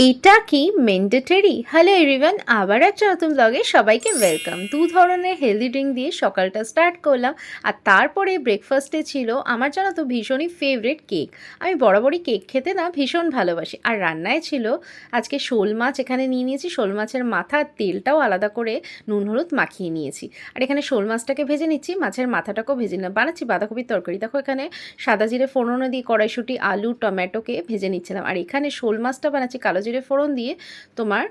এটা কি mandatory? Hello everyone, আবার একটা নতুন ব্লগে সবাইকে ওয়েলকাম। দু ধরনের হেলদি ড্রিঙ্ক দিয়ে সকালটা স্টার্ট করলাম। আর তারপরে ব্রেকফাস্টে ছিল আমার জানো তো ভীষণই ফেভারিট কেক। আমি বরাবরই কেক খেতে না ভীষণ ভালোবাসি। আর রান্নায় ছিল আজকে শোল মাছ এখানে নিয়ে নিয়েছি। শোল মাছের মাথা তেলটাও আলাদা করে নুন হলুদ মাখিয়ে নিয়েছি। আর এখানে শোল মাছটাকে ভেজে নিচ্ছি, মাছের মাথাটাকেও ভেজে নিলাম। বানাচ্ছি বাঁধাকপির তরকারি। দেখো এখানে সাদা জিরে ফোড়ন দিয়ে কড়াইশুঁটি আলু টমেটোকে ভেজে নিচ্ছিলাম। আর এখানে শোল মাছটা বানাচ্ছি কালো জিরে ফোড়ন দিয়ে তোমার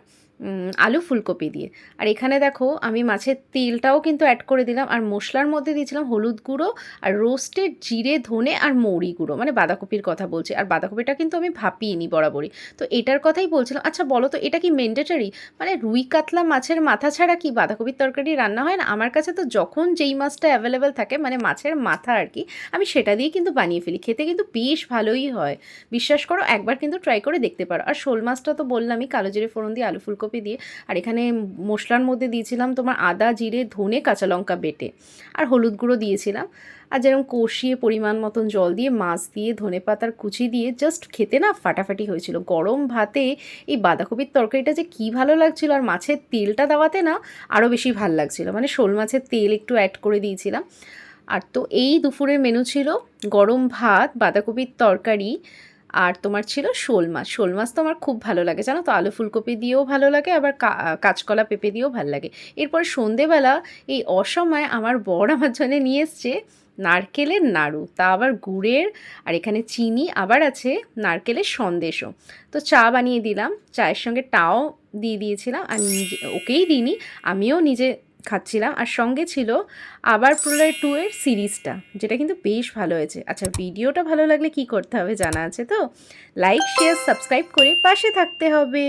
আলু ফুলকপি দিয়ে। আর এখানে দেখো আমি মাছের তেলটাও কিন্তু অ্যাড করে দিলাম। আর মশলার মধ্যে দিয়েছিলাম হলুদ গুঁড়ো আর রোস্টেড জিরে ধনে আর মৌরি গুঁড়ো, মানে বাঁধাকপির কথা বলছি। আর বাঁধাকপিটা কিন্তু আমি ভাপিয়ে নিই বরাবরই। তো এটার কথাই বলছিলাম। আচ্ছা বলো তো এটা কি ম্যান্ডেটরি? মানে রুই কাতলা মাছের মাথা ছাড়া কি বাঁধাকপির তরকারি রান্না হয় না? আমার কাছে তো যখন যেই মাছটা অ্যাভেলেবেল থাকে, মানে মাছের মাথা আর কি, আমি সেটা দিয়ে কিন্তু বানিয়ে ফেলি। খেতে কিন্তু বেশ ভালোই হয়, বিশ্বাস করো। একবার কিন্তু ট্রাই করে দেখতে পারো। আর শোল মাছটা তো বললামই কালো জিরে ফোড়ন দিয়ে আলু ফুলকপি দিয়ে। আর এখানে মশলার মধ্যে দিয়েছিলাম তোমার আদা জিরে ধনে কাঁচা লঙ্কা বেটে, আর হলুদ গুঁড়ো দিয়েছিলাম। আর যেরকম কষিয়ে পরিমাণ মতন জল দিয়ে মাছ দিয়ে ধনে পাতার কুচি দিয়ে জাস্ট খেতে না ফাটাফাটি হয়েছিল। গরম ভাতে এই বাঁধাকপির তরকারিটা যে কী ভালো লাগছিল, আর মাছের তেলটা দেওয়াতে না আরও বেশি ভাল লাগছিল। মানে শোল মাছের তেল একটু অ্যাড করে দিয়েছিলাম। আর তো এই দুপুরের মেনু ছিল গরম ভাত, বাঁধাকপির তরকারি, আর তোমার ছিল শোল মাছ। শোল মাছ তো আমার খুব ভালো লাগে জানো তো, আলু ফুলকপি দিয়েও ভালো লাগে, আবার কাঁচকলা পেঁপে দিয়েও ভালো লাগে। এরপর সন্ধেবেলা এই অসময়ে আমার বর আমার জন্য নিয়ে এসছে নারকেলের নাড়ু, তা আবার গুড়ের। আর এখানে চিনি, আবার আছে নারকেলের সন্দেশও। তো চা বানিয়ে দিলাম, চায়ের সঙ্গে টাও দিয়ে দিয়েছিলাম। আর নিজে ওকেই দিইনি, আমিও নিজে খাচ্ছিলাম। আর সঙ্গে ছিল আবার প্রলয় 2 এর সিরিজটা, যেটা কিন্তু বেশ ভালো হয়েছে। আচ্ছা ভিডিওটা ভালো লাগলে কি করতে হবে জানা আছে তো, লাইক শেয়ার সাবস্ক্রাইব করে পাশে থাকতে হবে।